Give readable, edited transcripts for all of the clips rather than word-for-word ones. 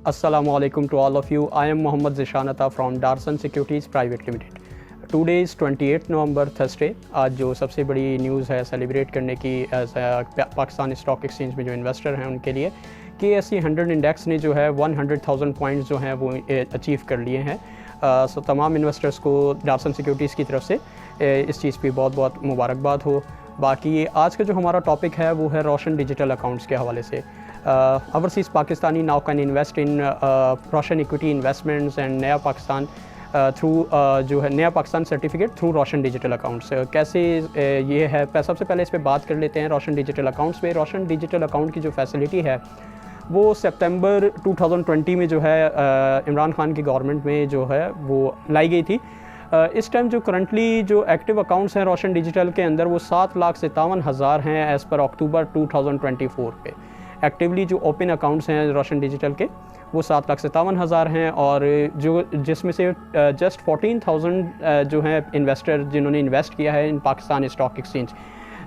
Assalamualaikum to all of you. I am Mohammad Zishan Ata from Darsan Securities Private Limited. Today is 28 November Thursday. आज जो सबसे बड़ी news है celebrate करने की पाकिस्तान स्टॉक एक्सचेंज में जो इन्वेस्टर हैं उनके लिए KSE 100 इंडेक्स ने जो है 100,000 पॉइंट्स जो हैं वो अचीव कर लिए हैं। सो तमाम इन्वेस्टर्स को डार्सन सिक्योरिटीज़ की तरफ से इस चीज़ पे बहुत बहुत मुबारकबाद हो। बाकी आज का जो हमारा टॉपिक है वो है रोशन डिजिटल अकाउंट्स के हवाले से। Overseas Pakistani now can invest in Roshan equity investments and नया पाकिस्तान थ्रू जो है नया पाकिस्तान सर्टिफिकेट थ्रू रोशन डिजिटल अकाउंट्स। कैसे ये है, सबसे पहले इस पर बात कर लेते हैं रोशन डिजिटल अकाउंट्स पे। रोशन डिजिटल अकाउंट की जो फैसिलिटी है वो सितंबर 2020 में जो है इमरान खान की गवर्नमेंट में जो है वो लाई गई थी। इस टाइम जो करंटली जो एक्टिव अकाउंट्स हैं रोशन डिजिटल के अंदर वो 7,57,000 हैं एज़ पर अक्टूबर 2024 पे। एक्टिवली जो ओपन अकाउंट्स हैं रोशन डिजिटल के वो 7,57,000 हैं और जिसमें से जस्ट 14,000 जो हैं इन्वेस्टर जिन्होंने इन्वेस्ट किया है इन पाकिस्तान स्टॉक एक्सचेंज।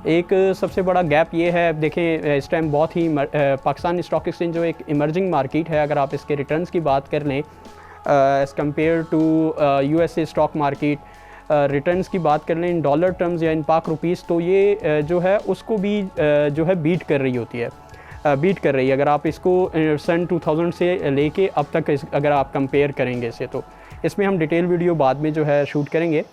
एक सबसे बड़ा गैप ये है, देखें इस टाइम बहुत ही पाकिस्तान स्टॉक एक्सचेंज जो एक इमर्जिंग मार्केट है, अगर आप इसके रिटर्न्स की बात कर लें as compared to USA stock market, returns की बात कर लें इन डॉलर टर्म्स या इन पाक रुपीज़, तो ये जो है उसको भी जो है बीट कर रही होती है, बीट कर रही है। अगर आप इसको सन 2000 से लेके अब तक अगर आप कंपेयर करेंगे इसे, तो इसमें हम डिटेल वीडियो बाद में जो है शूट करेंगे।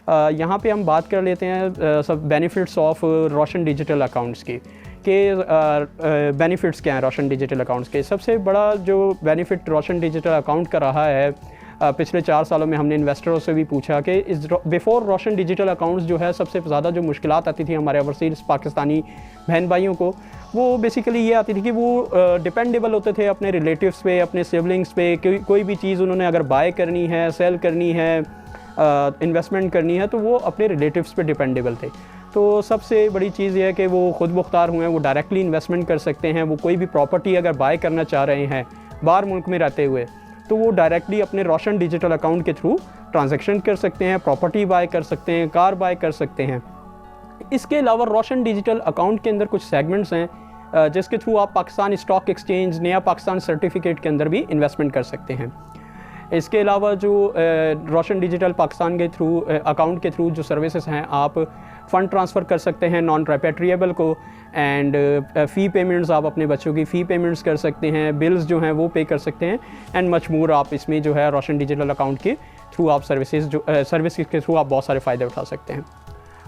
यहाँ पे हम बात कर लेते हैं सब benefits of Roshan digital accounts key benefits क्या हैं रोशन डिजिटल अकाउंट्स के। सबसे बड़ा जो बेनिफिट रोशन डिजिटल अकाउंट का रहा है, पिछले 4 सालों में हमने इन्वेस्टरों से भी पूछा कि इस बिफ़ोर रोशन डिजिटल अकाउंट्स जो है सबसे ज़्यादा जो मुश्किलात आती थी हमारे ओवरसीज़ पाकिस्तानी बहन भाइयों को, वो बेसिकली ये आती थी कि वो डिपेंडेबल होते थे अपने रिलेटिव्स पे, अपने सिबलिंग्स पे। कोई भी चीज़ उन्होंने अगर बाय करनी है, सेल करनी है, इन्वेस्टमेंट करनी है, तो वो अपने रिलेटिव्स पे डिपेंडेबल थे। तो सबसे बड़ी चीज़ ये है कि वो खुद मुख्तार हुए हैं, वो डायरेक्टली इन्वेस्टमेंट कर सकते हैं। वो कोई भी प्रॉपर्टी अगर बाय करना चाह रहे हैं बाहर मुल्क में रहते हुए, तो वो डायरेक्टली अपने रोशन डिजिटल अकाउंट के थ्रू ट्रांजैक्शन कर सकते हैं, प्रॉपर्टी बाय कर सकते हैं, कार बाय कर सकते हैं। इसके अलावा रोशन डिजिटल अकाउंट के अंदर कुछ सेगमेंट्स हैं जिसके थ्रू आप पाकिस्तान स्टॉक एक्सचेंज नया पाकिस्तान सर्टिफिकेट के अंदर भी इन्वेस्टमेंट कर सकते हैं। इसके अलावा जो रोशन डिजिटल पाकिस्तान के थ्रू अकाउंट के थ्रू जो सर्विसेज हैं, आप फ़ंड ट्रांसफ़र कर सकते हैं नॉन रेपेट्रिएबल को, एंड फ़ी पेमेंट्स आप अपने बच्चों की फ़ी पेमेंट्स कर सकते हैं, बिल्स जो हैं वो पे कर सकते हैं, एंड मच मोर। आप इसमें जो है रोशन डिजिटल अकाउंट के थ्रू आप सर्विस के थ्रू आप बहुत सारे फ़ायदे उठा सकते हैं।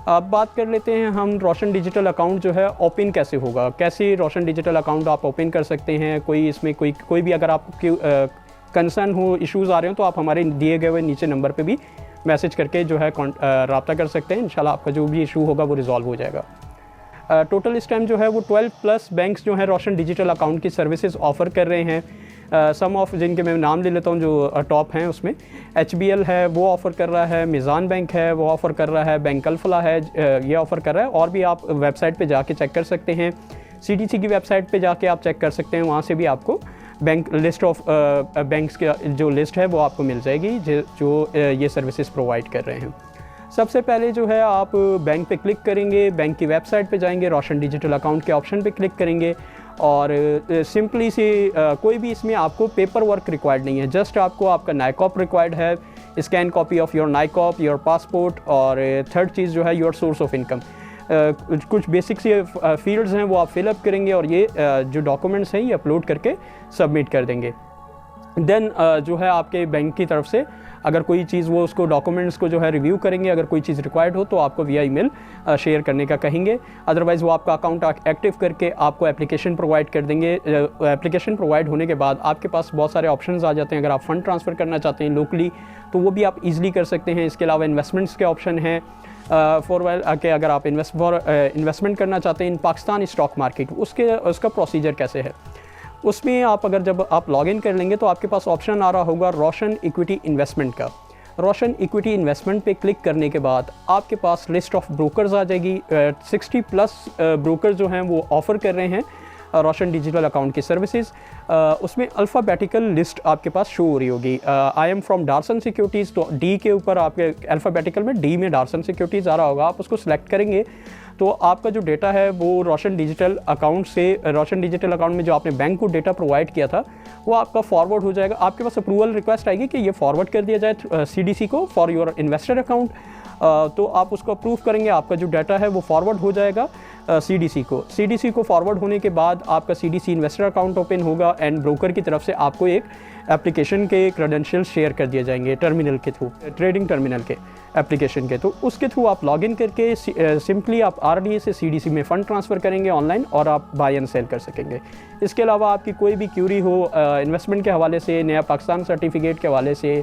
अब बात कर लेते हैं हम रोशन डिजिटल अकाउंट जो है ओपन कैसे होगा, कैसे रोशन डिजिटल अकाउंट आप ओपन कर सकते हैं। कोई इसमें कोई भी अगर आपके कंसर्न हो, इश्यूज़ आ रहे हो, तो आप हमारे दिए गए हुए नीचे नंबर पे भी मैसेज करके जो है रब्ता कर सकते हैं। इंशाल्लाह आपका जो भी इशू होगा वो रिजॉल्व हो जाएगा। टोटल इस टाइम जो है वो 12+ बैंक्स जो हैं रोशन डिजिटल अकाउंट की सर्विसेज ऑफ़र कर रहे हैं। सम ऑफ जिनके मैं नाम ले लेता हूँ जो टॉप हैं, उसमें HBL है वो ऑफ़र कर रहा है, मिज़ान बैंक है वो ऑफ़र कर रहा है, बैंक अल्फला है ये ऑफ़र कर रहा है। और भी आप वेबसाइट पे जाके चेक कर सकते हैं, CDC की वेबसाइट पे जाके आप चेक कर सकते हैं, वहाँ से भी आपको बैंक लिस्ट ऑफ बैंक्स का जो लिस्ट है वो आपको मिल जाएगी जो ये सर्विसेज प्रोवाइड कर रहे हैं। सबसे पहले जो है आप बैंक पे क्लिक करेंगे, बैंक की वेबसाइट पे जाएंगे, रोशन डिजिटल अकाउंट के ऑप्शन पे क्लिक करेंगे और सिंपली से कोई भी इसमें आपको पेपर वर्क रिक्वायर्ड नहीं है। जस्ट आपको आपका नाइकॉप रिक्वायर्ड है, scan copy of your NICOP, your passport, और थर्ड चीज़ जो है योर सोर्स ऑफ इनकम। कुछ बेसिक से फील्ड्स हैं वो आप फिलअप करेंगे और ये जो डॉक्यूमेंट्स हैं ये अपलोड करके सबमिट कर देंगे। देन जो है आपके बैंक की तरफ से अगर कोई चीज़ वो उसको डॉक्यूमेंट्स को जो है रिव्यू करेंगे, अगर कोई चीज़ रिक्वायर्ड हो तो आपको via ईमेल शेयर करने का कहेंगे। अदरवाइज़ वो आपका अकाउंट एक्टिव करके आपको एप्लीकेशन प्रोवाइड कर देंगे। एप्लीकेशन प्रोवाइड होने के बाद आपके पास बहुत सारे ऑप्शंस आ जाते हैं। अगर आप फ़ंड ट्रांसफ़र करना चाहते हैं लोकली तो वो भी आप ईज़िली कर सकते हैं। इसके अलावा इन्वेस्टमेंट्स के ऑप्शन हैं के अगर आप इन्वेस्टमेंट करना चाहते हैं इन पाकिस्तान स्टॉक मार्केट, उसका प्रोसीजर कैसे है। उसमें आप जब आप लॉगिन कर लेंगे तो आपके पास ऑप्शन आ रहा होगा रोशन इक्विटी इन्वेस्टमेंट का। रोशन इक्विटी इन्वेस्टमेंट पे क्लिक करने के बाद आपके पास लिस्ट ऑफ ब्रोकर्स आ जाएगी। 60+ ब्रोकर जो हैं वो ऑफ़र कर रहे हैं रोशन डिजिटल अकाउंट की सर्विसेज। उसमें अल्फ़ाबेटिकल लिस्ट आपके पास शो हो रही होगी। आई एम फ्रॉम डारसन सिक्योरिटीज़, तो डी के ऊपर आपके अल्फ़ाबेटिकल में डी में डारसन सिक्योरिटीज़ आ रहा होगा। आप उसको सिलेक्ट करेंगे तो आपका जो डेटा है वो रोशन डिजिटल अकाउंट से, रोशन डिजिटल अकाउंट में जो आपने बैंक को डेटा प्रोवाइड किया था वो आपका फॉरवर्ड हो जाएगा। आपके पास अप्रूवल रिक्वेस्ट आएगी कि ये फॉरवर्ड कर दिया जाए CDC को फॉर योर इन्वेस्टर अकाउंट। तो आप उसको अप्रूव करेंगे, आपका जो डाटा है वो फॉरवर्ड हो जाएगा CDC को फॉरवर्ड होने के बाद आपका CDC इन्वेस्टर अकाउंट ओपन होगा एंड ब्रोकर की तरफ से आपको एक एप्लीकेशन के क्रेडेंशियल्स शेयर कर दिए जाएंगे टर्मिनल के थ्रू, ट्रेडिंग टर्मिनल के एप्लीकेशन के। तो उसके थ्रू आप लॉगिन करके सिंपली आप RDA से CDC में फ़ंड ट्रांसफ़र करेंगे ऑनलाइन और आप बाय एंड सेल कर सकेंगे। इसके अलावा आपकी कोई भी क्यूरी हो इन्वेस्टमेंट के हवाले से, नया पाकिस्तान सर्टिफिकेट के हवाले से,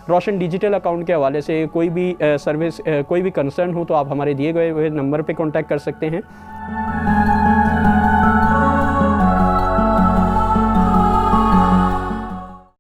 रोशन डिजिटल अकाउंट के हवाले से कोई भी सर्विस कोई भी कंसर्न हो तो आप हमारे दिए गए हुए नंबर पे कांटेक्ट कर सकते हैं।